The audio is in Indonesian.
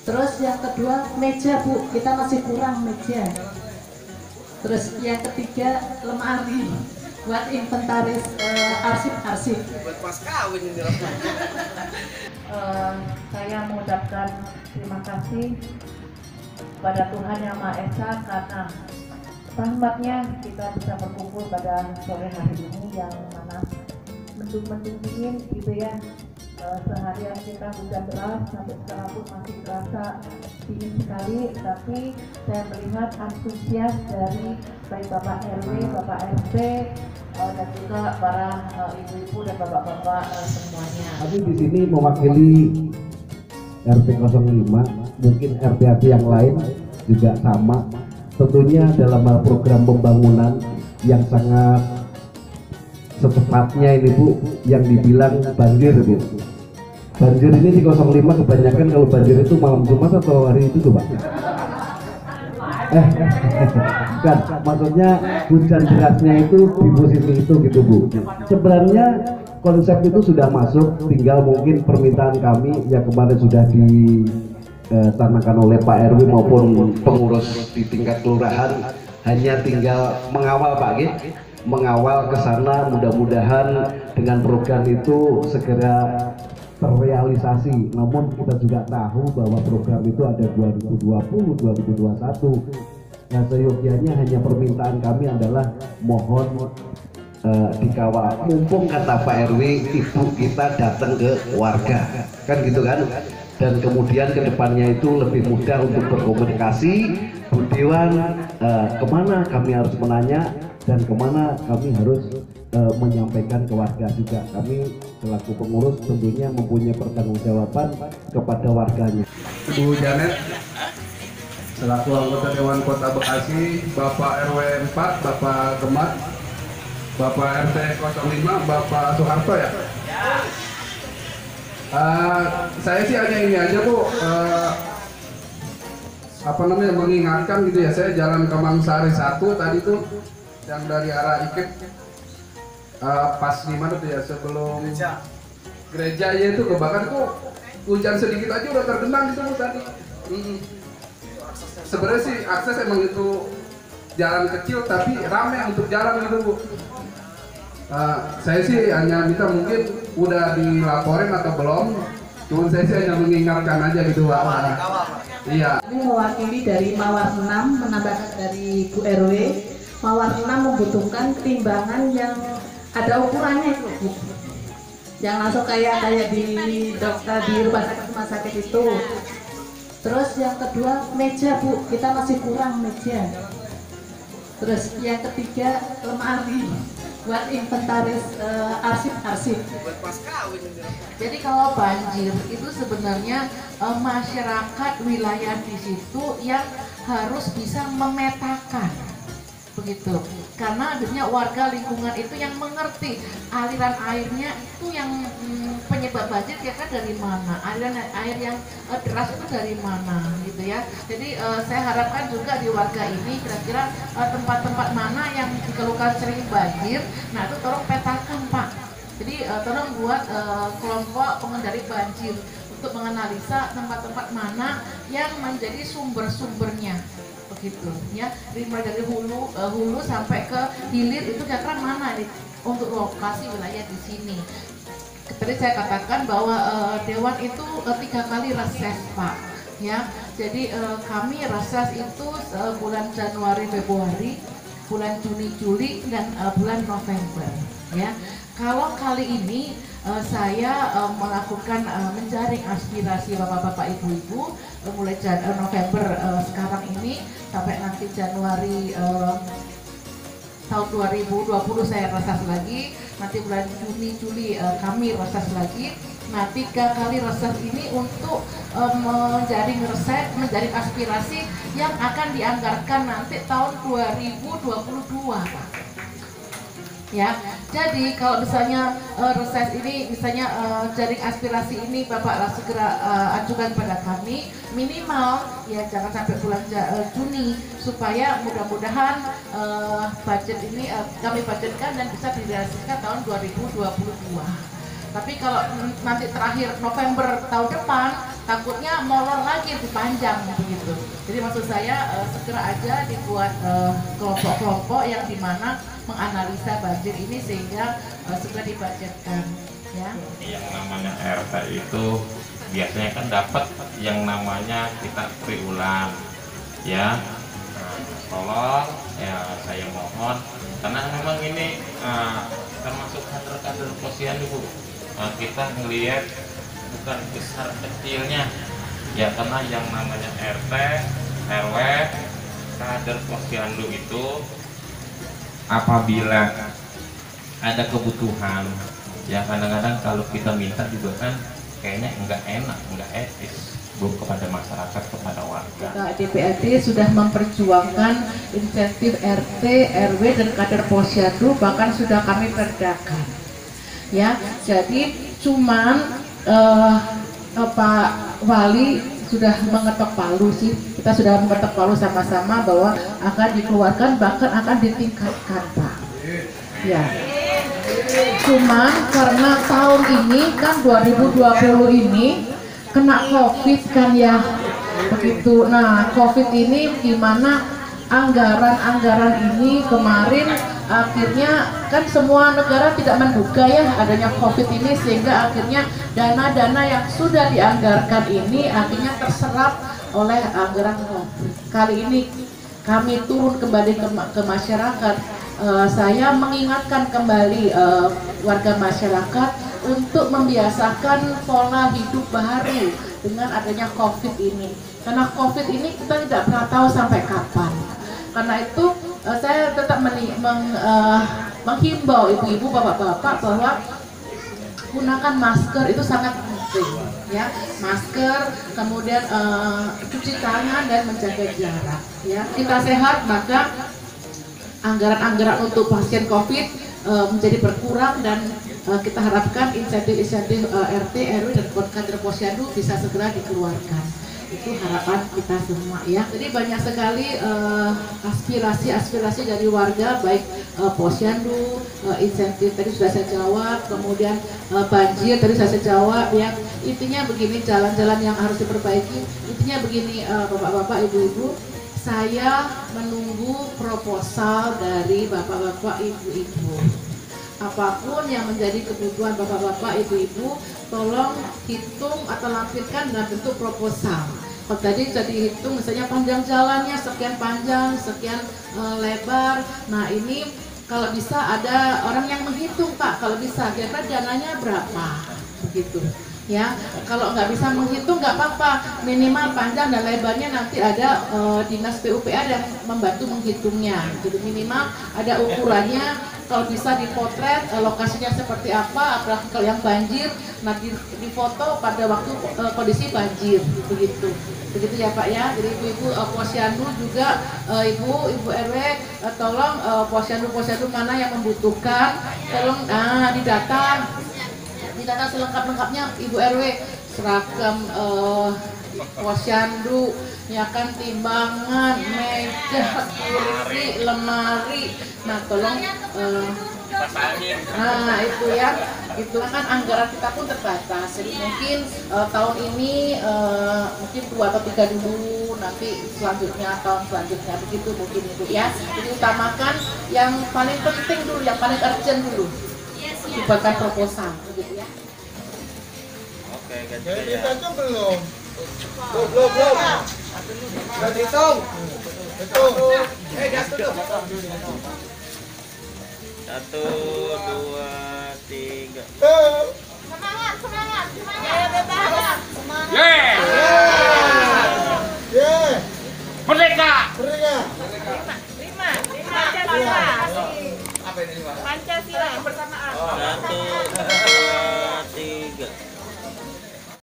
Terus yang kedua meja Bu, kita masih kurang meja. Terus yang ketiga lemari buat inventaris arsip-arsip. Buat pas kawin ini. Saya mengucapkan terima kasih kepada Tuhan Yang Maha Esa karena rahmatnya kita bisa berkumpul pada sore hari ini yang mana mendung-mendung dingin gitu ya. Seharian kita hujan deras sampai sekarang pun masih terasa dingin sekali, tapi saya melihat antusias dari baik Bapak RW, Bapak RT dan juga para ibu-ibu dan bapak-bapak semuanya. Tapi di sini mewakili RT 05, mungkin RT yang lain juga sama. Tentunya dalam hal program pembangunan yang sangat secepatnya ini Bu, yang dibilang banjir gitu. Banjir ini di 05 kebanyakan kalau banjir itu malam Jumat atau hari itu tuh Pak? Bukan, maksudnya hujan derasnya itu di posisi itu gitu Bu. Sebenarnya konsep itu sudah masuk, tinggal mungkin permintaan kami yang kemarin sudah ditanyakan oleh Pak RW maupun pengurus di tingkat kelurahan, hanya tinggal mengawal Pak Git, mengawal ke sana, mudah-mudahan dengan program itu segera terrealisasi. Namun kita juga tahu bahwa program itu ada 2020, 2021. Nah, seyogianya hanya permintaan kami adalah mohon dikawal. Mumpung kata Pak RW, ibu kita datang ke warga, kan gitu kan? Dan kemudian kedepannya itu lebih mudah untuk berkomunikasi. Bu Dewan, kemana kami harus menanya dan kemana kami harus menyampaikan ke warga juga. Kami selaku pengurus tentunya mempunyai pertanggungjawaban kepada warganya. Ibu Janet selaku anggota Dewan Kota Bekasi, Bapak RW 4, Bapak Gemat, Bapak RT 05, Bapak Soeharto ya. Saya sih hanya ini aja Bu, mengingatkan gitu ya. Saya jalan ke Mangsari 1 tadi tuh yang dari arah Ikip, pas di mana tuh ya, sebelum gereja ya itu kebakar, itu hujan sedikit aja udah tergenang gitu Bu tadi. Sebenarnya sih akses emang itu jalan kecil tapi ramai untuk jalan gitu Bu. Saya sih hanya minta, mungkin udah dilaporin atau belum, cuman saya sih hanya mengingatkan aja gitu Pak. Iya. Ini mewakili dari Mawar 6, menambah dari Bu RW. Mawar 6 membutuhkan ketimbangan yang ada ukurannya itu Bu. Yang langsung kayak di dokter di rumah sakit itu. Terus yang kedua meja Bu, kita masih kurang meja. Terus yang ketiga lemari buat inventaris arsip-arsip. Buat pas kawin ini. Jadi kalau banjir itu sebenarnya masyarakat wilayah di situ yang harus bisa memetakan, begitu. Karena adanya warga lingkungan itu yang mengerti aliran airnya itu yang penyebab banjir kira-kira dari mana, aliran air yang deras itu dari mana gitu ya. Jadi saya harapkan juga di warga ini kira-kira tempat-tempat mana yang dikeluhkan sering banjir, nah itu tolong petakan Pak. Jadi tolong buat kelompok pengendali banjir untuk menganalisa tempat-tempat mana yang menjadi sumber-sumbernya, begitu ya. Mulai dari hulu sampai ke hilir itu kira-kira mana nih untuk lokasi wilayah di sini. Tadi saya katakan bahwa Dewan itu 3 kali reses Pak ya. Jadi kami reses itu bulan Januari Februari, bulan Juni Juli dan bulan November ya. Kalau kali ini saya melakukan menjaring aspirasi bapak-bapak ibu-ibu mulai November sekarang ini sampai nanti Januari tahun 2020 saya reses lagi, nanti bulan Juni Juli kami reses lagi. Nah 3 kali reses ini untuk menjaring aspirasi yang akan dianggarkan nanti tahun 2022 Pak. Ya, jadi kalau misalnya reses ini, misalnya jaring aspirasi ini Bapak segera ajukan pada kami minimal ya jangan sampai bulan Juni supaya mudah-mudahan budget ini kami budgetkan dan bisa direalisasikan tahun 2022. Tapi kalau nanti terakhir November tahun depan takutnya molor lagi dipanjang begitu. Jadi maksud saya segera aja dibuat kelompok-kelompok yang dimana menganalisa banjir ini sehingga segera dibudgetkan ya. Yang namanya RT itu biasanya kan dapat yang namanya kita triwulan ya. Tolong ya saya mohon karena memang ini termasuk kader-kader posyandu Bu. Kita ngelihat bukan besar kecilnya ya, karena yang namanya RT, RW, kader posyandu itu apabila ada kebutuhan ya kadang-kadang kalau kita minta juga kan kayaknya enggak enak, enggak etis Bu kepada masyarakat, kepada warga. DPRD sudah memperjuangkan insentif RT, RW dan kader posyandu, bahkan sudah kami perdakan. Ya, jadi cuman Pak Wali sudah mengetok palu sih. Kita sudah mengetok palu sama-sama bahwa akan dikeluarkan, bahkan akan ditingkatkan, Pak. Ya. Cuman karena tahun ini kan 2020 ini kena COVID kan ya, begitu. Nah, COVID ini gimana anggaran-anggaran ini kemarin akhirnya kan semua negara tidak menduga ya adanya COVID ini, sehingga akhirnya dana-dana yang sudah dianggarkan ini akhirnya terserap oleh anggaran COVID. Kali ini kami turun kembali ke masyarakat. Saya mengingatkan kembali warga masyarakat untuk membiasakan pola hidup baru dengan adanya COVID ini. Karena COVID ini kita tidak pernah tahu sampai kapan. Karena itu saya tetap menghimbau ibu-ibu, bapak-bapak bahwa gunakan masker itu sangat penting ya. Masker, kemudian cuci tangan dan menjaga jarak ya. Kita sehat maka anggaran-anggaran untuk pasien COVID menjadi berkurang, dan kita harapkan insentif-insentif RT, RW dan kader posyandu bisa segera dikeluarkan. Itu harapan kita semua ya. Jadi banyak sekali aspirasi-aspirasi dari warga, baik posyandu, insentif tadi sudah saya jawab, kemudian banjir tadi saya jawab ya. Intinya begini, jalan-jalan yang harus diperbaiki. Intinya begini, bapak-bapak, ibu-ibu, saya menunggu proposal dari bapak-bapak, ibu-ibu. Apapun yang menjadi kebutuhan bapak-bapak, ibu-ibu, tolong hitung atau lampirkan dalam bentuk proposal. Kalau tadi sudah dihitung misalnya panjang jalannya sekian panjang, sekian lebar. Nah ini kalau bisa ada orang yang menghitung, Pak, kalau bisa kira-kira dananya berapa begitu ya. Kalau nggak bisa menghitung nggak apa-apa, minimal panjang dan lebarnya nanti ada dinas PUPR yang membantu menghitungnya. Jadi minimal ada ukurannya. Kalau bisa dipotret lokasinya seperti apa, apalagi kalau yang banjir, nah difoto pada waktu kondisi banjir, begitu ya Pak ya. Jadi ibu-ibu posyandu juga, ibu RW, tolong posyandu mana yang membutuhkan, tolong didata selengkap-lengkapnya ibu RW, seragam posyandu, ya kan, timbangan, meja, kursi, lemari. Nah tolong nah itu ya, itu kan anggaran kita pun terbatas. Jadi mungkin tahun ini mungkin 2 atau 3 dulu, nanti selanjutnya tahun selanjutnya begitu mungkin Ibu ya. Jadi utamakan yang paling penting dulu, yang paling urgent dulu, dibuatkan proposal begitu ya. Oke, jadi dihitung belum? Belum. Sudah dihitung. Hitung. Jatuh dulu. 1, 2, 3. Semangat. Merdeka. Pancasila. Pancasila bersamaan. 1, 2, 3.